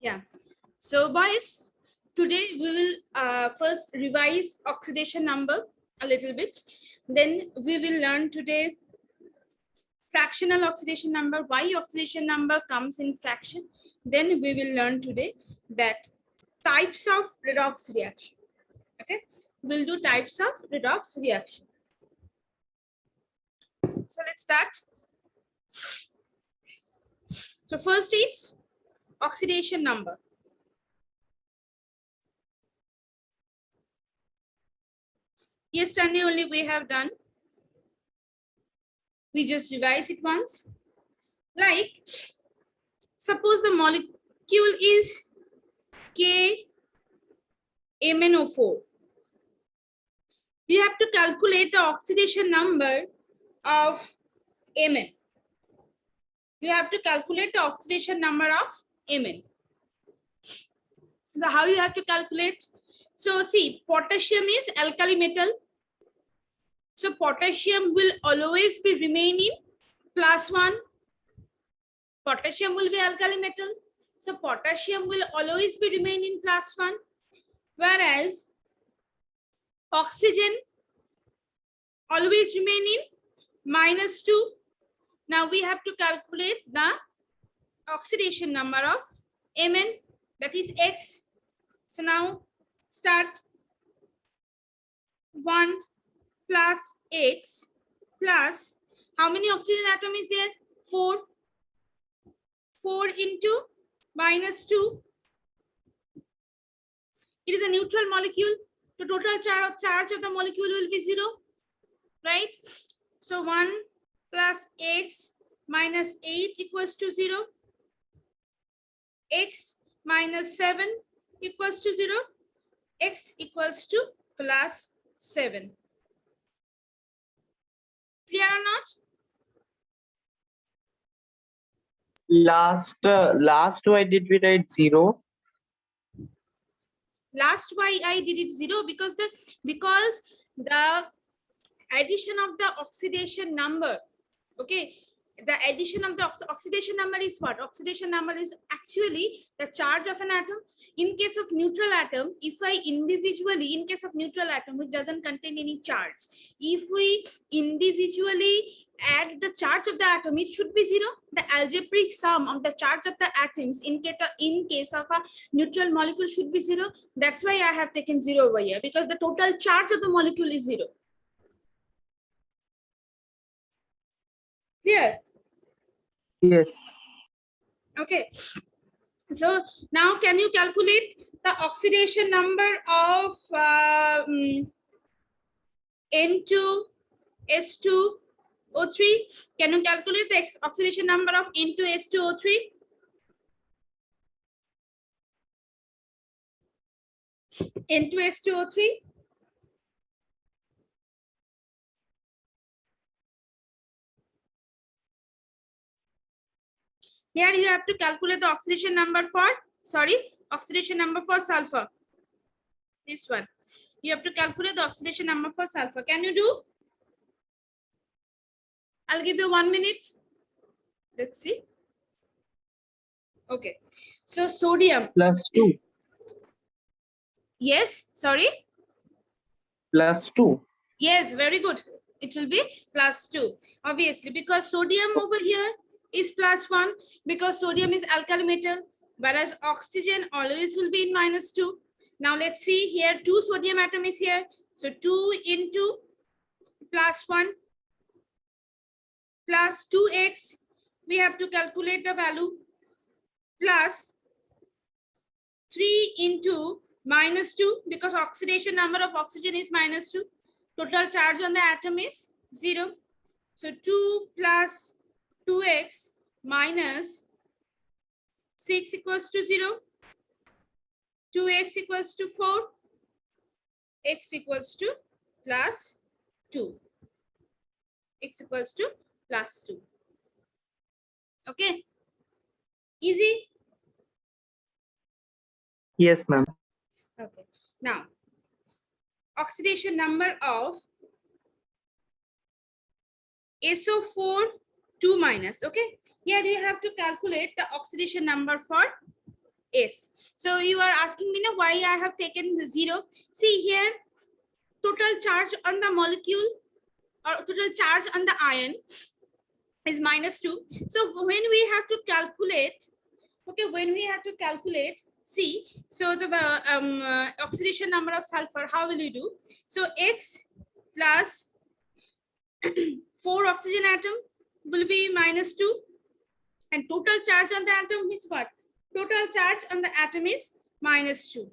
Yeah. So boys, today we will first revise oxidation number a little bit. Then we will learn today fractional oxidation number, why oxidation number comes in fraction. Then we will learn today that types of redox reaction. Okay, we'll do types of redox reaction. So let's start. So first is oxidation number. Yesterday only we have done. We just revise it once. Like, suppose the molecule is KMnO4. We have to calculate the oxidation number of Mn. You have to calculate the oxidation number of Mn. So how you have to calculate? So see, potassium is alkali metal. So potassium will always be remaining +1. Potassium will be alkali metal. So potassium will always be remaining +1. Whereas oxygen always remaining -2. Now we have to calculate the oxidation number of Mn, that is X. So now start 1 plus X plus, how many oxygen atom is there? 4. 4 into -2. It is a neutral molecule. The total charge of the molecule will be 0, right? So 1 plus X minus 8 equals to 0. X minus 7 equals to 0. X equals to +7. Clear or not? Last why did we write 0? Last why I did it 0 because the addition of the oxidation number, okay, the addition of the oxidation number is what? Oxidation number is actually the charge of an atom. In case of neutral atom, if I individually, in case of neutral atom which doesn't contain any charge, if we individually add the charge of the atom, it should be 0. The algebraic sum of the charge of the atoms in case of a neutral molecule should be 0. That's why I have taken 0 over here, because the total charge of the molecule is 0. Clear? Yes. Okay. So now can you calculate the oxidation number of N2S2O3? Can you calculate the oxidation number of N2S2O3? N2S2O3? Here you have to calculate the oxidation number for, oxidation number for sulfur. This one. You have to calculate the oxidation number for sulfur. Can you do? I'll give you 1 minute. Let's see. Okay. So sodium. +2. Yes, sorry. +2. Yes, very good. It will be +2. Obviously, because sodium over here is +1, because sodium is alkali metal, whereas oxygen always will be in -2. Now let's see here, 2 sodium atom is here. So 2 into +1 plus 2x, we have to calculate the value, plus 3 into -2, because oxidation number of oxygen is -2. Total charge on the atom is 0. So 2 plus 2x minus 6 equals to 0. 2x equals to 4. X equals to +2. X equals to +2. Okay. Easy? Yes, ma'am. Okay. Now, oxidation number of SO4 2-. Okay. Here you have to calculate the oxidation number for S. So you are asking me now why I have taken the 0. See here, total charge on the molecule or total charge on the ion is -2. So when we have to calculate, okay, when we have to calculate, see, so the oxidation number of sulfur, how will you do? So X plus 4 oxygen atom will be -2, and total charge on the atom is what? Total charge on the atom is -2.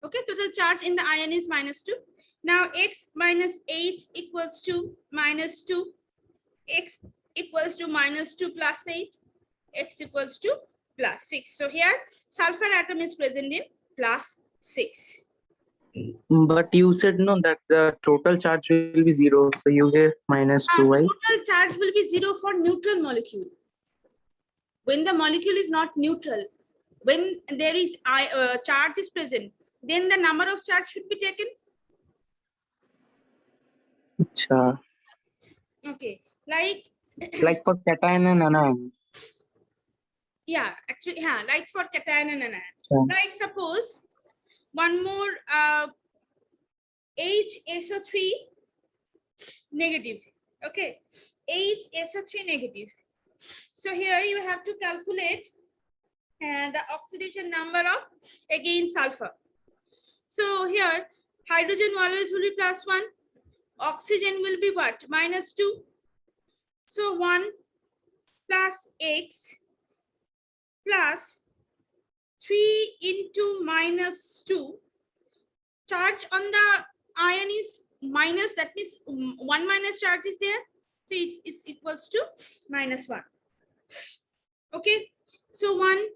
Okay, total charge in the ion is -2. Now X minus 8 equals to -2. X equals to -2 plus 8. X equals to +6. So here sulfur atom is present in +6. But you said no that the total charge will be 0. So you get -2, right? Total charge will be 0 for neutral molecule. When the molecule is not neutral, when there is charge is present, then the number of charge should be taken. Acha. Okay, like Like for cation and anion. yeah, actually, yeah, like for cation and anion. Yeah. Like suppose one more HSO3 negative. Okay, HSO3 negative. So here you have to calculate the oxidation number of again sulfur. So here hydrogen always will be +1. Oxygen will be what? -2. So 1 plus X plus 3 into -2. Charge on the ion is minus, that means 1 minus charge is there. So it is equals to -1. Okay. So 1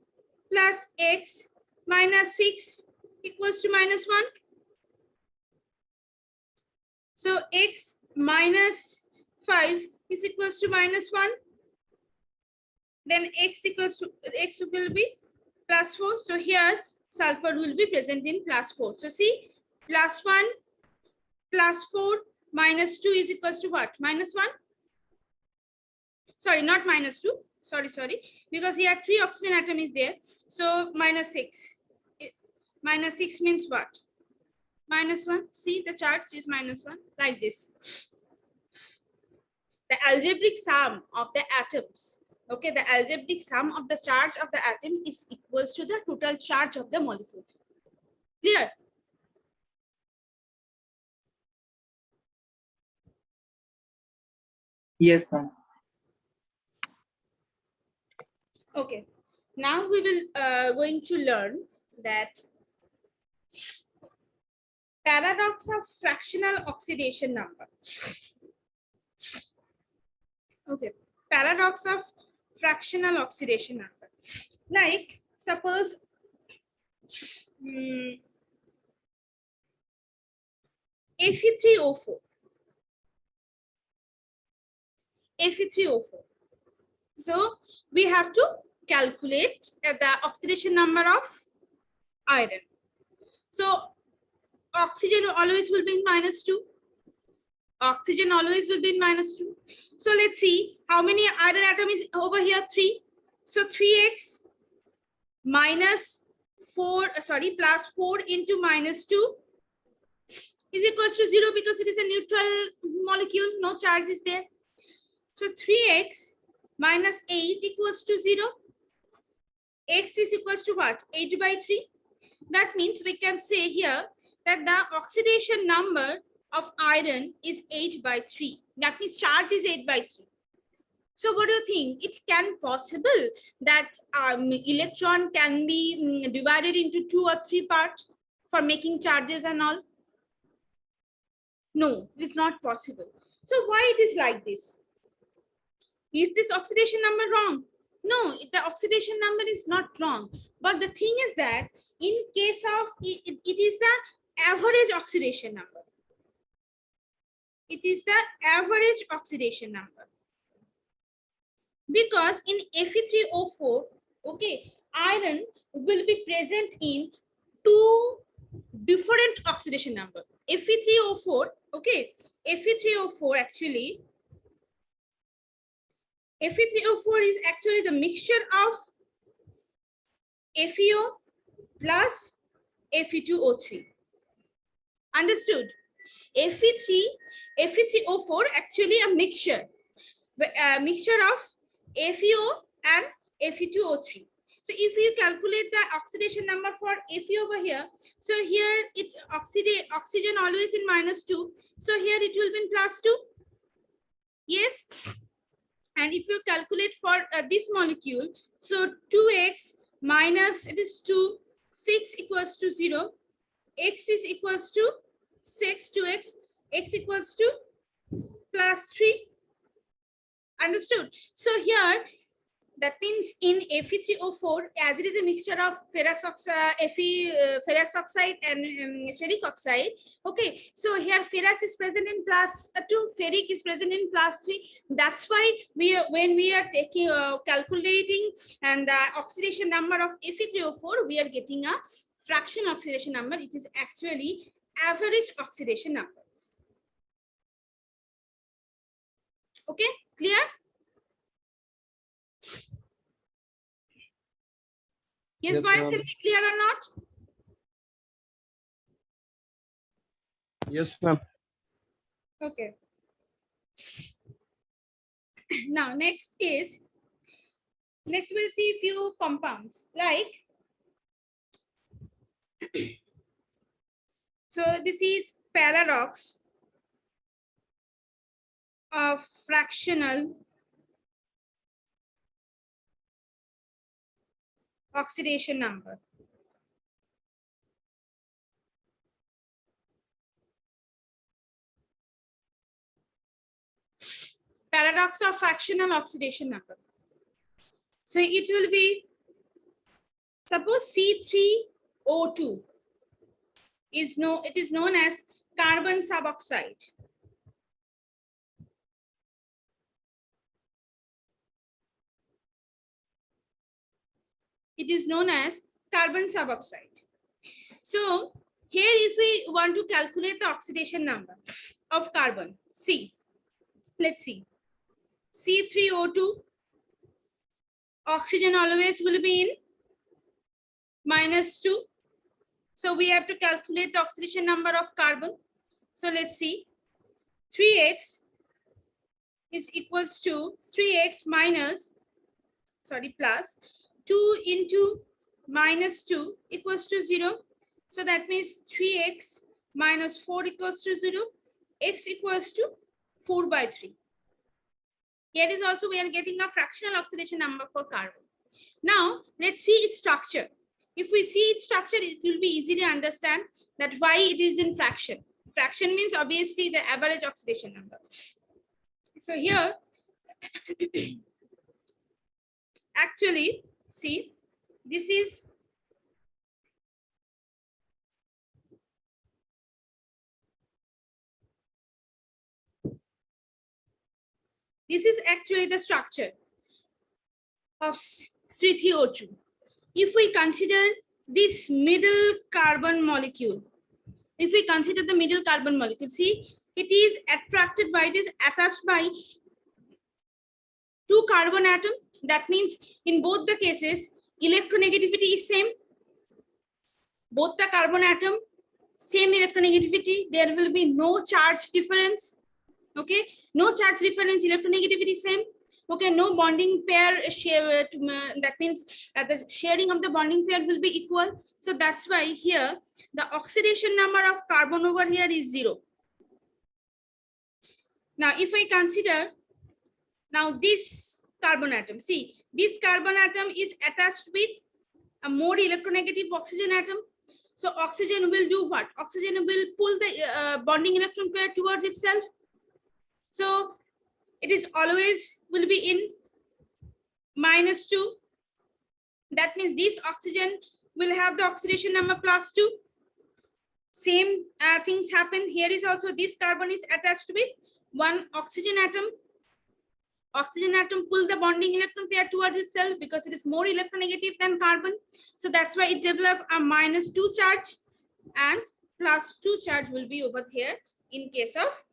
plus X minus 6 equals to -1. So X minus 5 is equals to -1. Then X will be +4. So here sulfur will be present in +4. So see, +1 +4 -2 is equals to what? -1. Sorry, not -2. Sorry. Because here 3 oxygen atom is there. So -6. -6 means what? -1. See, the charge is -1 like this. The algebraic sum of the atoms. Okay, the algebraic sum of the charge of the atoms is equals to the total charge of the molecule. Clear? Yes, ma'am. Okay. Now we will going to learn that paradox of fractional oxidation number. Okay, paradox of fractional oxidation number. Like suppose Fe3O4. Fe3O4. So we have to calculate the oxidation number of iron. So oxygen always will be in -2. Oxygen always will be in -2. So let's see how many iron atom is over here. 3. So 3x minus 4, plus 4 into -2 is equals to 0 because it is a neutral molecule. No charge is there. So 3x minus 8 equals to 0. X is equals to what? 8/3. That means we can say here that the oxidation number of iron is 8/3. That means charge is 8/3. So what do you think? It can possible that electron can be divided into 2 or 3 parts for making charges and all? No, it's not possible. So why it is like this? Is this oxidation number wrong? No, the oxidation number is not wrong. But the thing is that in case of it is the average oxidation number. It is the average oxidation number. Because in Fe3O4, okay, iron will be present in 2 different oxidation number. Fe3O4, okay, Fe3O4 actually, Fe3O4 is actually the mixture of FeO plus Fe2O3. Understood? Fe3O4 actually a mixture of FeO and Fe2O3. So if you calculate the oxidation number for Fe over here, so here it oxygen always in -2, so here it will be in +2. Yes. And if you calculate for this molecule, so 2x minus it is 2, 6 equals to 0, x is equals to 6, 2x, x equals to +3. Understood? So here, that means in Fe3O4, as it is a mixture of ferrous oxide and ferric oxide. Okay, so here ferrous is present in +2, ferric is present in +3. That's why when we are taking calculating and the oxidation number of Fe3O4, we are getting a fraction oxidation number. It is actually average oxidation number. Okay, clear? Yes, Yes, boys, ma'am. is it clear or not? Yes, ma'am. Okay. Now, next we'll see few compounds like, so this is paradox of fractional oxidation number. Paradox of fractional oxidation number. So it will be, suppose C3O2 is it is known as carbon suboxide. It is known as carbon suboxide. So here, if we want to calculate the oxidation number of carbon, let's see, C3O2, oxygen always will be in -2. So we have to calculate the oxidation number of carbon. So let's see, 3x is equals to 3x plus 2 into -2 equals to 0. So that means 3x minus 4 equals to 0. X equals to 4/3. Here is also we are getting a fractional oxidation number for carbon. Now let's see its structure. If we see its structure, it will be easily understand that why it is in fraction. Fraction means obviously the average oxidation number. So here, actually, see, this is actually the structure of C3O2. If we consider this middle carbon molecule, see, it is attracted by this, attached by 2 carbon atom. That means in both the cases, electronegativity is same. Both the carbon atom, same electronegativity. There will be no charge difference. Okay, no charge difference, electronegativity same. Okay, no bonding pair share. That means the sharing of the bonding pair will be equal. So that's why here the oxidation number of carbon over here is 0. Now, if I consider now this carbon atom, see, this carbon atom is attached with a more electronegative oxygen atom. So oxygen will do what? Oxygen will pull the bonding electron pair towards itself. So it is always will be in -2. That means this oxygen will have the oxidation number +2. Same things happen here. Is also this carbon is attached with one oxygen atom. Oxygen atom pull the bonding electron pair towards itself because it is more electronegative than carbon. So that's why it develops a -2 charge, and +2 charge will be over here in case of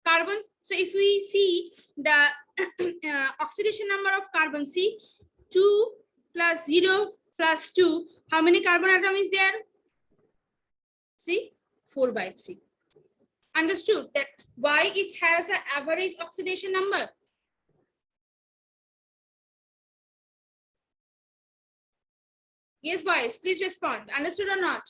carbon. So if we see the oxidation number of carbon. See, 2 plus 0 plus 2. How many carbon atom is there? See, 4 by 3. Understood that why it has an average oxidation number? Yes, boys, please respond. Understood or not?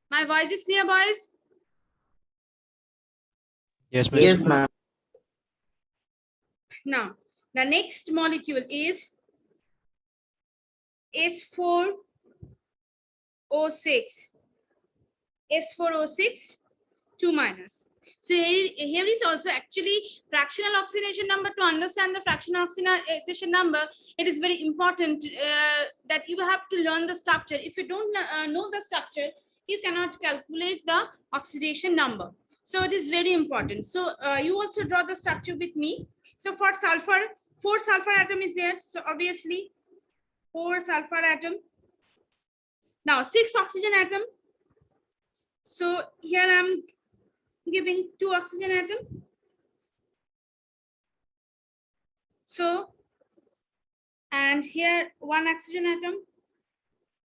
My voice is clear, boys? Yes, miss. Yes, ma'am. Now, the next molecule is S4O6. S4O6, 2 minus. So here is also actually fractional oxidation number. To understand the fractional oxidation number, it is very important that you have to learn the structure. If you don't know the structure, you cannot calculate the oxidation number. So it is very important. So you also draw the structure with me. So for sulfur, 4 sulfur atom is there. So obviously 4 sulfur atom. Now 6 oxygen atom. So here I'm giving 2 oxygen atom. So, and here 1 oxygen atom.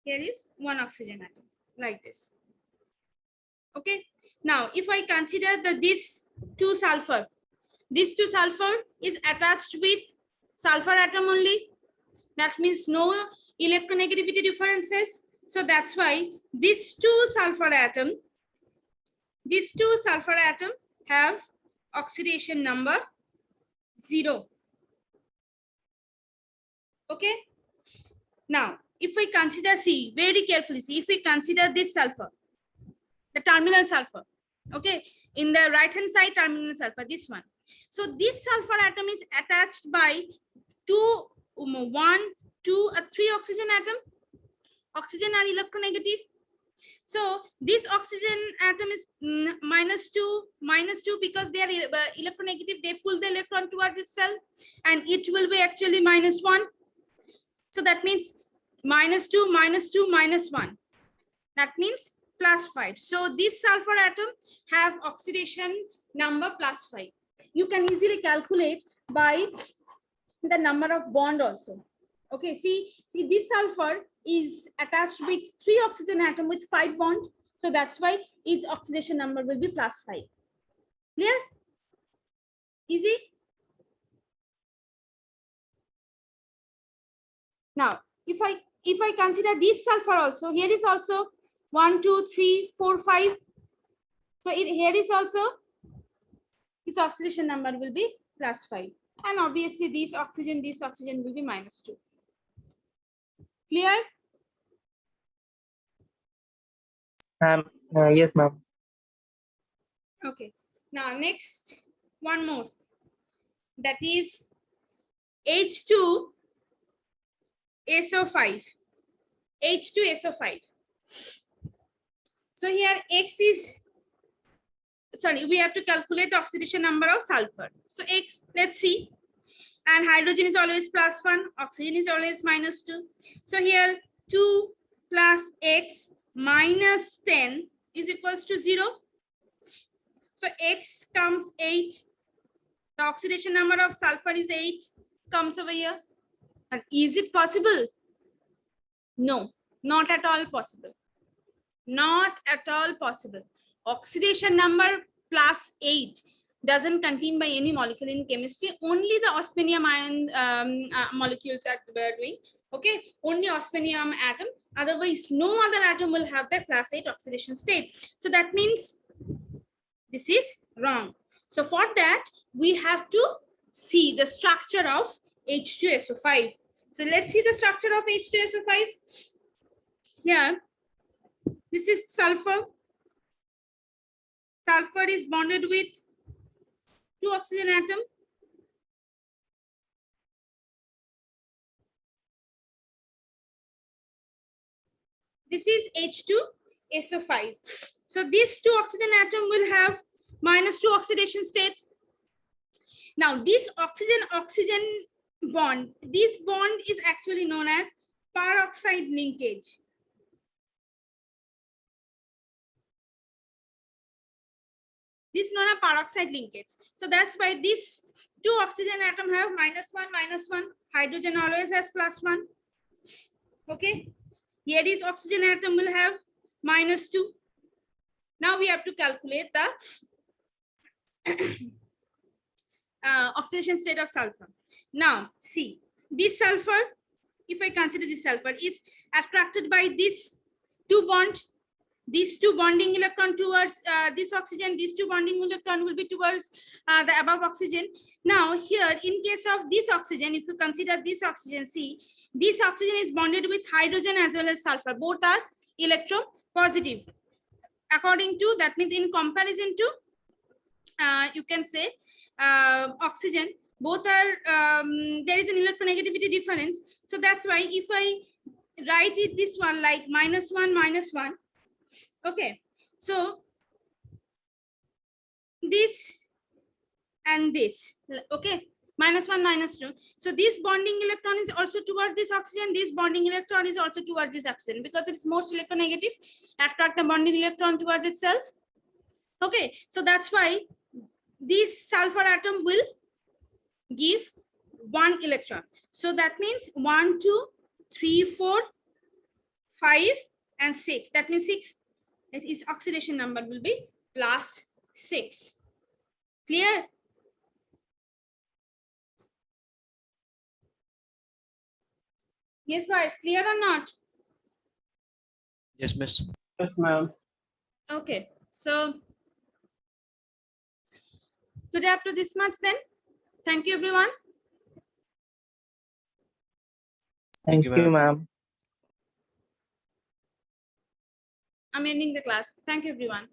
Here is 1 oxygen atom, like this. Okay. Now, if I consider this 2 sulfur is attached with sulfur atom only. That means no electronegativity differences. So that's why these 2 sulfur atom have oxidation number 0. Okay. Now, if we consider C, very carefully see, if we consider this sulfur, the terminal sulfur, okay, in the right hand side terminal sulfur, this one. So this sulfur atom is attached by 2, 1, 2, 3 oxygen atom. Oxygen are electronegative. So this oxygen atom is minus 2 because they are electronegative. They pull the electron towards itself, and it will be actually minus 1. So that means minus 2, minus 2, minus 1. That means plus 5. So this sulfur atom have oxidation number plus 5. You can easily calculate by the number of bond also. Okay, see this sulfur is attached with 3 oxygen atom with 5 bond. So that's why its oxidation number will be plus 5. Clear? Easy? Now, if I consider this sulfur also, here is also 1, 2, 3, 4, 5. So here is also its oxidation number will be plus 5. And obviously this oxygen will be minus 2. Clear? Yes, ma'am. Okay. Now next, one more. That is H2SO5. H2SO5. So here X is, sorry, we have to calculate the oxidation number of sulfur. So X, let's see. And hydrogen is always plus 1, oxygen is always minus 2. So here 2 plus X minus 10 is equals to 0. So X comes 8. The oxidation number of sulfur is 8, comes over here. And is it possible? No, not at all possible. Not at all possible. Oxidation number plus 8 doesn't contain by any molecule in chemistry. Only the osmium ion molecules that we are doing. Okay, only osmium atom. Otherwise, no other atom will have the plus 8 oxidation state. So that means this is wrong. So for that, we have to see the structure of H2SO5. So let's see the structure of H2SO5. Here, this is sulfur. Sulfur is bonded with 2 oxygen atom. This is H2SO5. So these two oxygen atom will have -2 oxidation state. Now this oxygen bond, this bond is actually known as peroxide linkage. This is known as peroxide linkage. So that's why these two oxygen atom have -1. Hydrogen always has +1. Okay. Here is oxygen atom will have -2. Now we have to calculate the oxidation state of sulfur. Now see, this sulfur, if I consider this sulfur, is attracted by this two bond. These two bonding electron towards this oxygen, these two bonding electron will be towards the above oxygen. Now here, in case of this oxygen, if you consider this oxygen, see, this oxygen is bonded with hydrogen as well as sulfur. Both are electropositive. According to, that means in comparison to, you can say oxygen, both are, there is an electronegativity difference. So that's why if I write it this one like -1, okay, so this and this, okay, -1, -2. So this bonding electron is also towards this oxygen. This bonding electron is also towards this oxygen because it's most electronegative. Attract the bonding electron towards itself. Okay, so that's why this sulfur atom will give 1 electron. So that means 1, 2, 3, 4, 5, and 6. That means 6. That is oxidation number will be +6. Clear? Yes, guys, clear or not? Yes, miss. Yes, ma'am. Okay, so today up to this much then. Thank you, everyone. Thank you, you, ma'am. ma'am. I'm ending the class. Thank you, everyone.